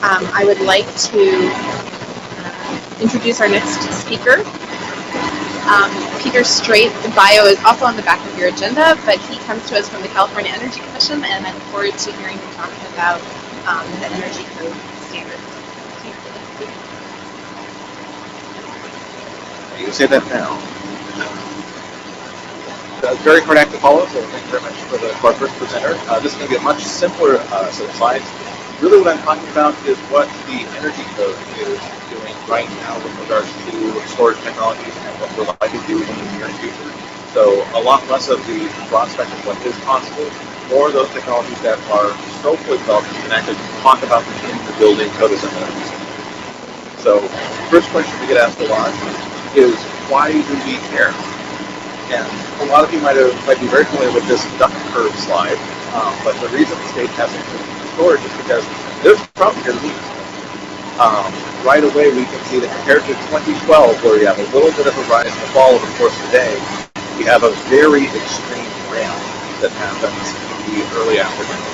I would like to introduce our next speaker. Peter Straight's bio is also on the back of your agenda, but he comes to us from the California Energy Commission, and I look forward to hearing him talking about the Energy Code standards. You can say that now. Very hard act to follow, so thank you very much for our first presenter. This is going to be a much simpler set of slides. Really what I'm talking about is what the Energy Code is doing right now with regards to storage technologies and what we're likely to do in the near future. So a lot less of the broad spectrum of what is possible, more of those technologies that are so fully developed you can actually talk about them in the building code assemblies. So first question we get asked a lot is, why do we care? And a lot of you might be very familiar with this duck curve slide, but the reason the state hasn't included storage is because there's a problem here to meet. Right away we can see that compared to 2012, where we have a little bit of a rise in the fall over the course of the day, we have a very extreme ramp that happens in the early afternoon.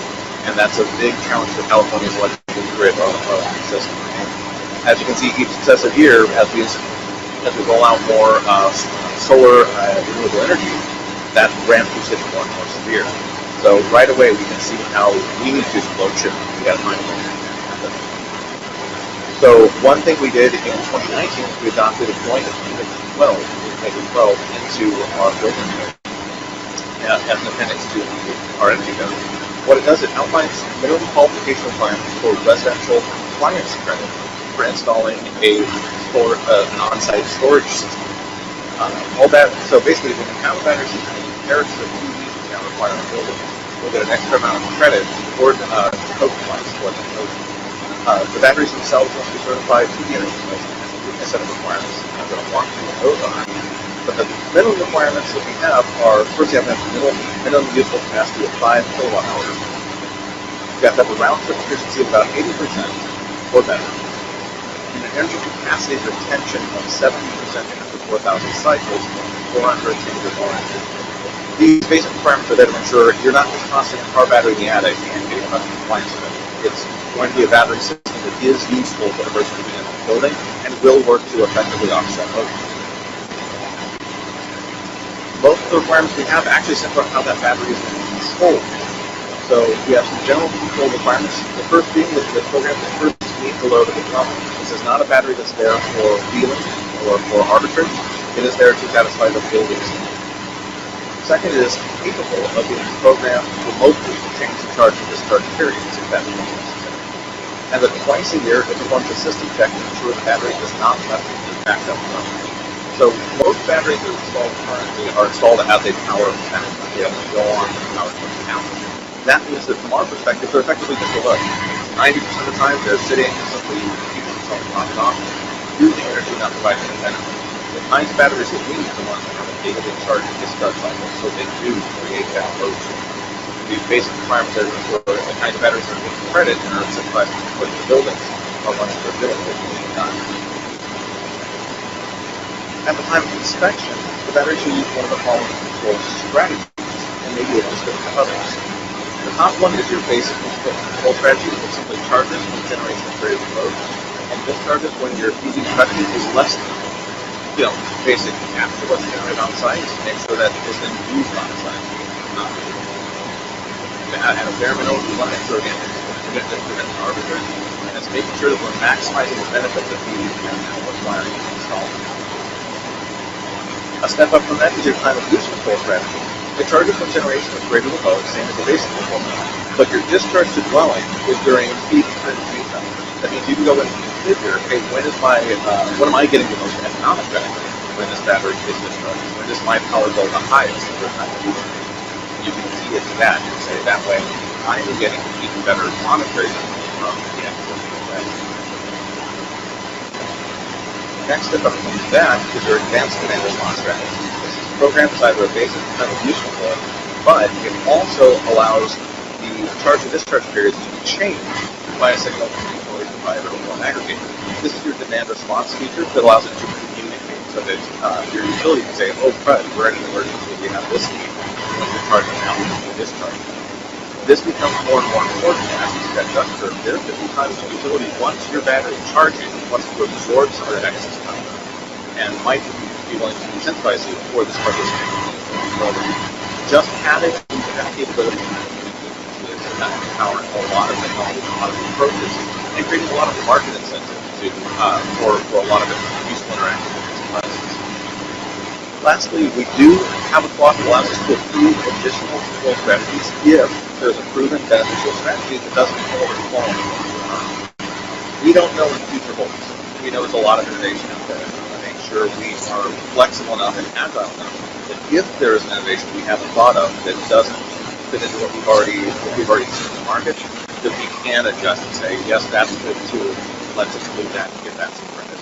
And that's a big challenge for California's electrical grid system. As you can see, each successive year, as we roll out more solar renewable energy, that ramp keeps getting more and more severe. So right away we can see how we need to slow shift. We got to find a way to happen. So one thing we did in 2019 is we adopted a joint appendix 12 into our building code as an appendix to our energy code. What it does, it outlines minimum qualification requirements for residential compliance credit for installing an on-site storage system. All that, so basically when you have a battery system and you compare it to the PV now required on the building, we'll get an extra amount of credit toward code compliance towards the code. The batteries themselves must be certified to the energy commission as a set of requirements. I'm going to walk through what those are. But the minimum requirements that we have are, first you have to have minimum useful capacity of 5 kilowatt hours. You have to have a round trip efficiency of about 80% or better. And an energy capacity retention of 70% after 4,000 cycles, 400 changes on. These basic requirements are there to ensure you're not just tossing a car battery in the attic and getting a compliance with it. It's going to be a battery system that is useful for the person who's in the building and will work to effectively offset load. Most of the requirements we have actually center on how that battery is controlled. So we have some general control requirements. The first being that the program is first to meet the load of the drum. This is not a battery that's there for feeling or for arbitrage. It is there to satisfy the building standard. Second, it is capable of being programmed remotely to change the charge and discharge periods if that becomes necessary. And then twice a year, it performs a system check to ensure the battery is not left to be backed up from. So most batteries that are installed currently are installed as a power management. They only go on when the power comes down. That means that from our perspective, they're effectively just a load. 90% of the time, they're sitting and simply keeping themselves on and off, using energy, not providing any benefit. The kinds of batteries that we need are the ones that have a daily charge and discharge cycle, so they do create that load. These basic requirements are for the kinds of batteries that are getting credit and are incentivized to put in the buildings are ones that are doing what we need done. At the time of inspection, the battery should use one of the following control strategies, and maybe a list of others. The top one is your basic control strategy, which simply charges when generates a variable load, and discharges when your PV production is less than, basic capture what's generated on site to make sure that it isn't used on site. At a bare minimum, we want to make sure again it's prevent arbitrage, and it's making sure that we're maximizing the benefits of PV and requiring to install. A step up from that is your time of use control strategy. It charges when generation is greater than load, same as the basic control, but your discharge to dwelling is during peak energy time. That means you can go in and configure, okay, what am I getting the most economic benefit when this battery is discharged? When is my power bill the highest for time of use? You can see it to that and say that way I am getting even better monetary benefit from the actual battery. Next step up from that is your advanced demand response strategy. This program is either a basic kind of use control, but it also allows the charge and discharge periods to be changed by a signal from the utility provider or an aggregator. This is your demand response feature that allows it to communicate so that your utility can say, oh, crud, we're in an emergency, we have this need, we want to charge it now, we need to discharge it. This becomes more and more important as you see that dust curve. There could be times when utility, once your battery charges, wants to absorb some of that excess power and might be willing to incentivize you for this participation. So just having that capability is empowering a lot of technology, a lot of approaches, and creating a lot of market incentive for a lot of useful interactive devices. Lastly, we do have a clause that allows us to approve additional control strategies if there's a proven beneficial strategy that doesn't overflow. We don't know what the future holds. We know there's a lot of innovation out there. We want to make sure we are flexible enough and agile enough that if there is an innovation we haven't thought of that doesn't fit into what we've already seen in the market, that we can adjust and say, yes, that's good too. Let's include that and get that some credit.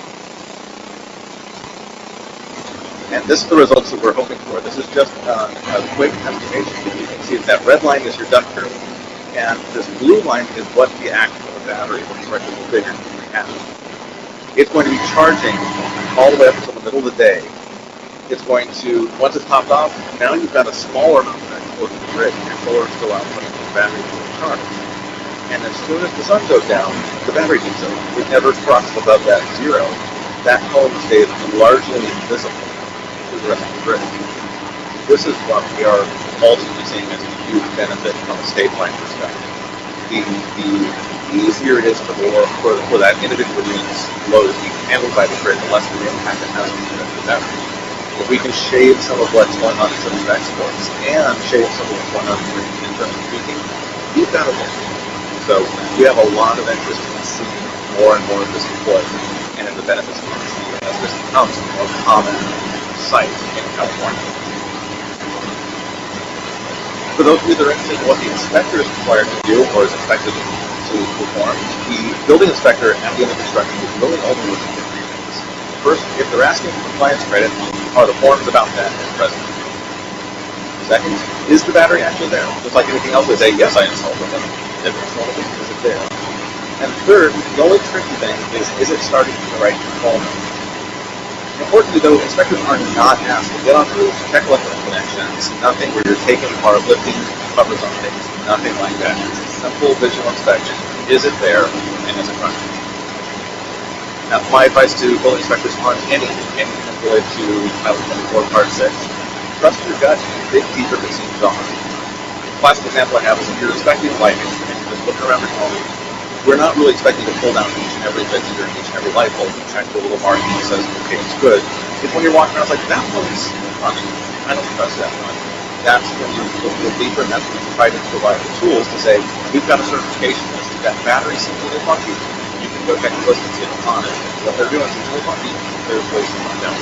And this is the results that we're hoping for. This is just a quick estimation. You can see that red line is your duct curve, and this blue line is what the actual battery looks like with the bigger than we have. It's going to be charging all the way up until the middle of the day. It's going to, once it's topped off, now you've got a smaller amount of exposure to the grid. Your solar is still outputting the battery to the charge. And as soon as the sun goes down, the battery goes out. It never crosses above that zero. That column stays largely invisible to the rest of the grid. This is what we are ultimately seeing as a huge benefit from a state-line perspective. The easier it is for that individual unit's load to be handled by the grid, the less of the impact it has on the battery. If we can shave some of what's going on in terms of exports and shave some of what's going on in terms of peaking, we've got a win. So we have a lot of interest in seeing more and more of this deployed and in the benefits of it as this becomes a more common site in California. For those of you that are interested in what the inspector is required to do or is expected to perform, the building inspector at the end of construction is really only looking for three things. First, if they're asking for compliance credit, are the forms about that present? Second, is the battery actually there? Just like anything else, they say, yes, I installed it. If it's installed it, is it there? And third, the only tricky thing is it starting from the right control node? Importantly, though, inspectors are not asked to get on roofs, check electrical connections, nothing where you're taking apart, lifting covers on things, nothing like that. It's a simple visual inspection. Is it there, and is it running? Now, my advice to building inspectors on anything related to Title 24, Part 6, trust your gut and dig deeper if it seems off. The classic example I have is if you're inspecting lighting and you're just looking around your home, we're not really expecting to pull down each and every fixture, each and every light bulb and check the little marking that says, okay, it's good. It's when you're walking around, it's like, that one's running. I don't trust that one. That's when you look a little deeper, and that's when you try to provide the tools to say, we've got a certification list. If that battery seems a little funky, you can go check the list and see if it's on it. What they're doing is a little funky. There's ways to find out.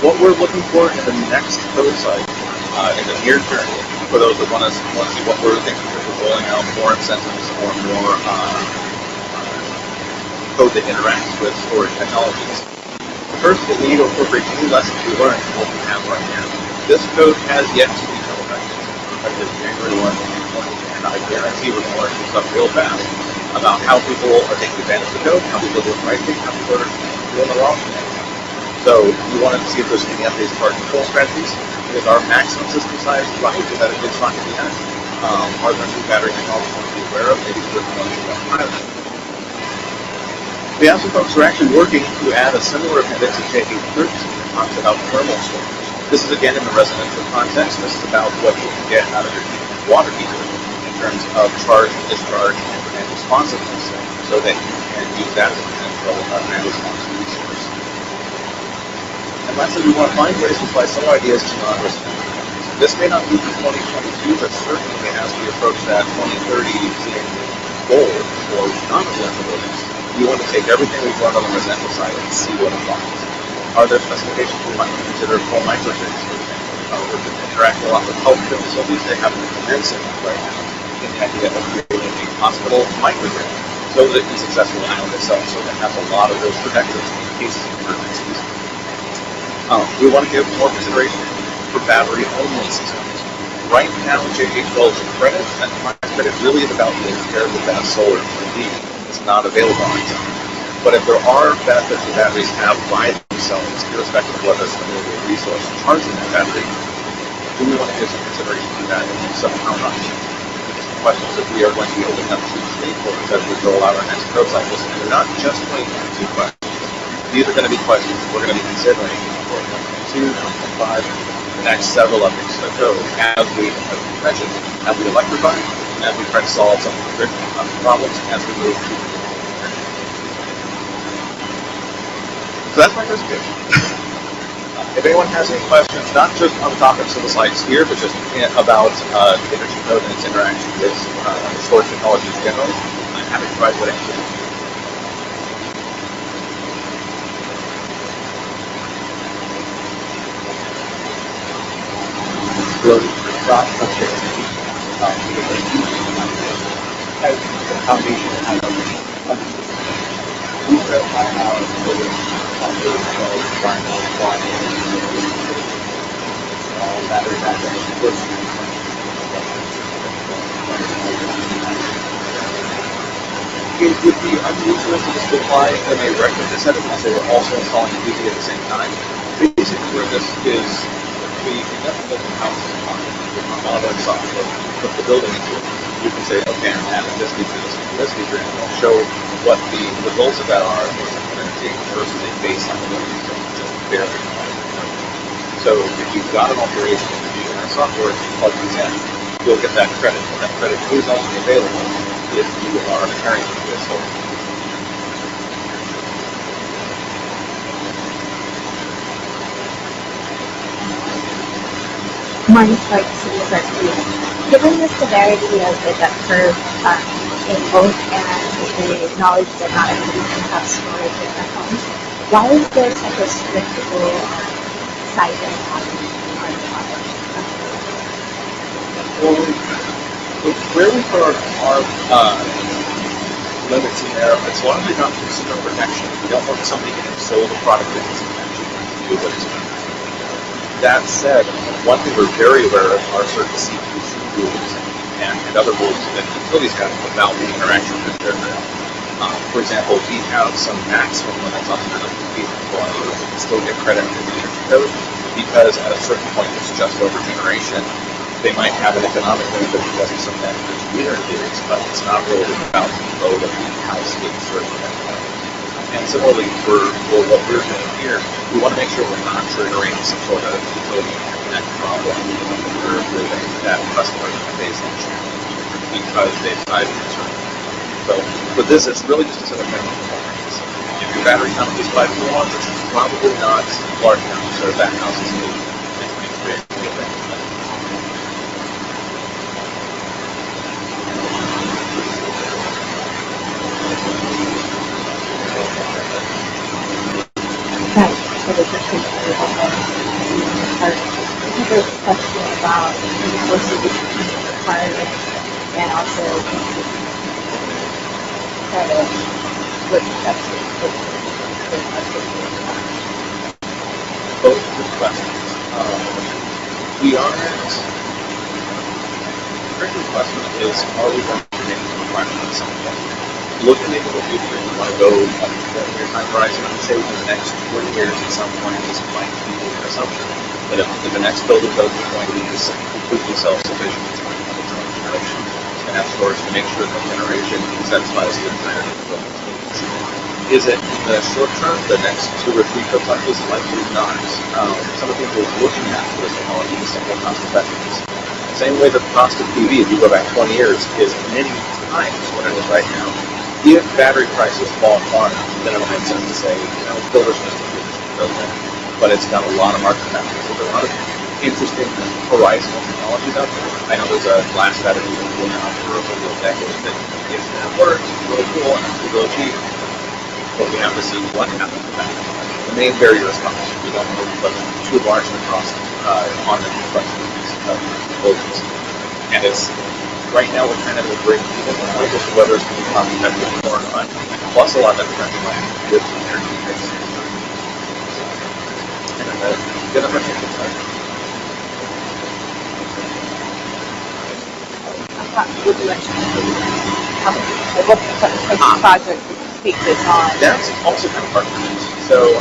What we're looking for in the next code site, in the near term, for those that want to see what we're thinking of rolling out more incentives or more code that interacts with storage technologies. First, we need to incorporate any lessons we learned from what we have right now. This code has yet to become effective January 1, 2020, and I guarantee we're going to learn some stuff real fast about how people are taking advantage of the code, how people are doing the right thing, how people are doing the wrong thing. So we wanted to see if there's any updates to our control strategies. Is our maximum system size right? Is that a good spot to be at? Are there new battery technologies we want to be aware of? Maybe certain ones we want to pilot. We have some folks who are actually working to add a similar appendix to JA13 that talks about thermal storage. This is again in the residential context. This is about what you can get out of your water heater in terms of charge and discharge and responsiveness, so that you can use that as a potential response resource. And lastly, we want to find ways to apply some ideas to non-residential. This may not be for 2022, but certainly as we approach that 2030 goal for non-residential buildings, we want to take everything we've learned on the residential side and see what applies. Are there specifications we might consider full microgrids, for example? We're interacting a lot with healthcare facilities. They have an immense impact right now in the idea of creating a hospital microgrid so that it can successfully island itself, so that it has a lot of those protections in cases of emergencies. We want to give more consideration for battery-only systems. Right now, JA12 credit and compliance credit really is about being paired with that solar PV. It's not available on its own. But if there are benefits that batteries have by themselves, irrespective of whether it's a renewable resource charging that battery, do we want to give some consideration to that, and if so, how much? Questions that we are going to be opening up to stakeholders as we roll out our next code cycles. And they're not just 2022 questions. These are going to be questions we're going to be considering for 2022, 2025, the next several updates to the code as we mentioned, as we electrify, and as we try to solve some of the problems as we move to the So that's my presentation. If anyone has any questions, not just on the topics of the slides here, but just about the energy code and its interaction with storage technologies generally, I'm happy to provide what answers. So, Rob, as the foundation kind of understood, we verify our environmental battery backup. It would be unusual to just apply them a record this set unless they were also installing PV at the same time. Basically, where this is, we definitely build the house on monolithic software, put the building into it. You can say, okay, I'm adding this feature, this feature, and it'll show what the results of that are versus a baseline of what just barely. So if you've got an alteration using our software, if you plug these in, you'll get that credit. And that credit is only available if you are carrying it with storage. Mine's like super clear. Given the severity of the debt curve in both and the knowledge that not everybody can have storage in their homes, why is there such a strict rule on sizing on our product? Well, where we put our limits in there, it's largely not consumer protection. We don't want somebody getting sold a product that isn't actually going to do what it's going to do. That said, one thing we're very aware of are certain CPC rules and other rules that utilities have about the interaction with their grid. For example, we have some maximum limits on the number of feet that can still get credit for the energy code because at a certain point it's just over generation. They might have an economic benefit because of some benefits meter theories, but it's not really about the load of the house getting certain benefit. And similarly, for what we're doing here, we want to make sure we're not triggering some sort of utility connect problem where that customer pays on because they decided to turn. So for this, it's really just a set of minimum requirements. If your battery count is 5 kilowatts, it's probably not large enough to serve that house's need. Right, so the question is a question about enforcing the requirements and also kind of what steps Both good questions. We aren't. The first question is, are we going to make the requirement at some point? Looking at the future, you want to go up to your time horizon and say within the next 20 years at some point this might be an assumption. But if the next building code is going to be completely self-sufficient, it's going to have its own generation and have storage to make sure that generation satisfies the entirety of the building's needs. Is it in the short term, the next 2 or 3 code cycles? Likely not. Some of the things we're looking at for this technology is simple cost effectiveness. The same way that the cost of PV, if you go back 20 years, is many times what it is right now. If battery prices fall far enough, then it makes sense to say, builders must do this program, but it's got a lot of market factors. There's a lot of interesting horizontal technologies out there. I know there's a glass battery that's been going on for over a decade that if that works, it's really cool and it's really cheap, but we have to see what happens with that. The main barrier is cost. We don't want to put too large of a cost on the construction of buildings. And it's right now we're kind of a break even point as to whether it's going to be cost effective or not. Plus a lot of that depends on with the energy mix. And then the other question is would you like to what type of project would you take this on? That's also kind of part of it. So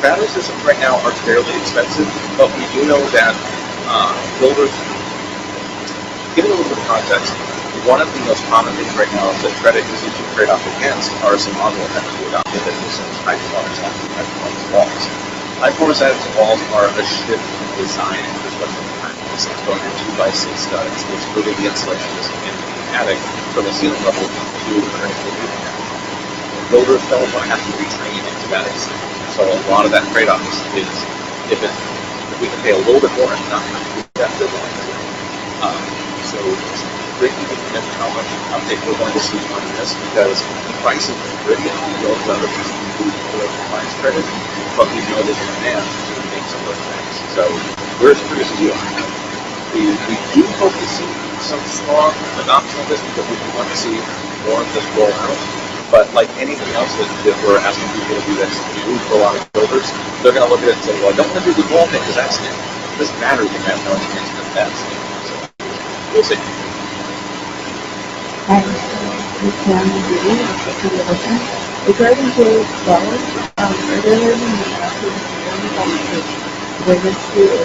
battery systems right now are fairly expensive, but we do know that Builders, give it a little bit of context. One of the most common things right now that credit is used to trade off against are some model effects we adopted that use some high performance atoms and high performance walls. High performance atoms and walls are a shift in design and construction practice. It's going from 2x6 studs. It's moving the insulation in the attic from the ceiling level to underneath the roof. Builders don't want to have to retrain into that design. So a lot of that trade-off is if we can pay a little bit more and not have to do that, they're going to. So it's greatly dependent on how much uptake we're going to see on this, because the price is pretty low for other pieces of food for compliance credit, but we know there's a demand to make some of those things. So we're as curious as you are. We do hope to see some strong adoption of this, because we want to see more of this roll out. But like anything else that we're asking people to do this new for a lot of builders, they're going to look at it and say, well, I don't want to do the wall thing because that's new. It doesn't matter if you have no experience with that. So we'll see. And we can do regarding the walls, earlier in the where this is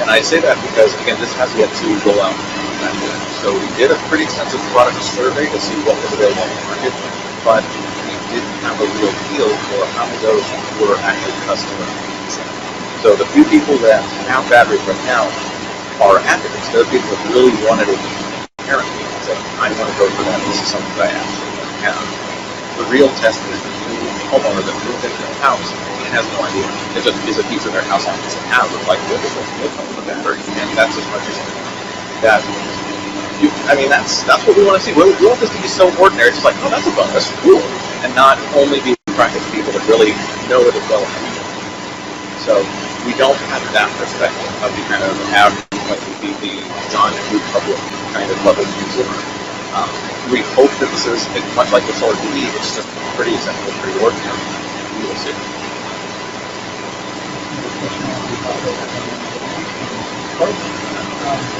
And I say that because, again, this has yet to roll out. So we did a pretty extensive product survey to see what was available on the market, but we didn't have a real feel for how many of those were actually customer needs. So the few people that have batteries right now are advocates. They're people that really wanted it inherently and said, I want to go for that. This is something that I absolutely have. The real test is the new homeowner that moved into their house and has no idea. It just is a piece of their house on doesn't have it. Like, what is this? What comes with the battery? And that's as much as that. That's what we want to see. We want this to be so ordinary. It's just like, oh, that's a bonus, cool, and not only be practical people that really know it as well as we do. So we don't have that perspective of the kind of average, like the John and public kind of level user. We hope that this is much like the solar PV. It's just pretty simple, pretty ordinary. We will see.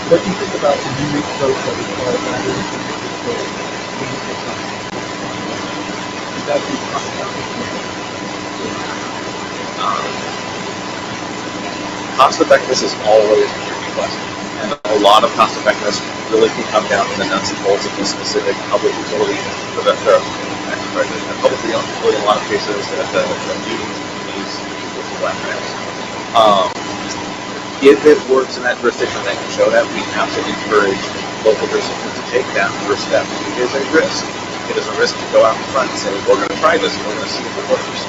What do you think about the unique approach that requires batteries to Is that the cost effectiveness is always a tricky question. And a lot of cost effectiveness really can come down to the nuts and bolts of the specific public utility, the publicly owned utility in a lot of cases, the meetings needs with the black. If it works in that jurisdiction that can show that, we absolutely encourage local jurisdictions to take that first step. It is a risk. It is a risk to go out in front and say, we're going to try this and we're going to see if it works.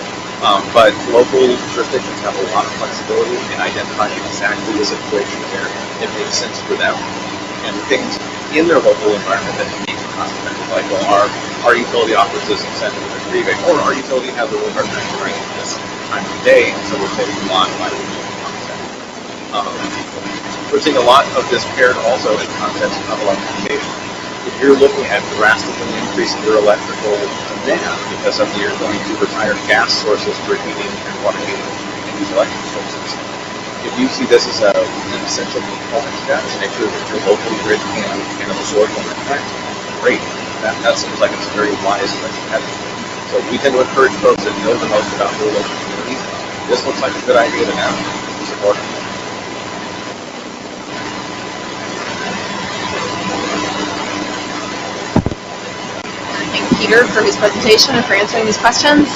But local jurisdictions have a lot of flexibility in identifying exactly the situation where it makes sense for them and things in their local environment that make it cost effective. Like, well, our utility offers this incentive with a rebate, or our utility has a really hard time running this time of day, and so we're saving a lot by doing it. We're seeing a lot of this paired also in the context of electrification. If you're looking at drastically increasing your electrical demand because suddenly you're going to retire gas sources for heating and water heating and use electric sources, if you see this as an essential component to that, to make sure that your local grid can absorb the impact, great. That seems like it's a very wise and competitive. So we tend to encourage folks that know the most about their local communities. This looks like a good idea to have. Support it. Thank Peter for his presentation and for answering these questions.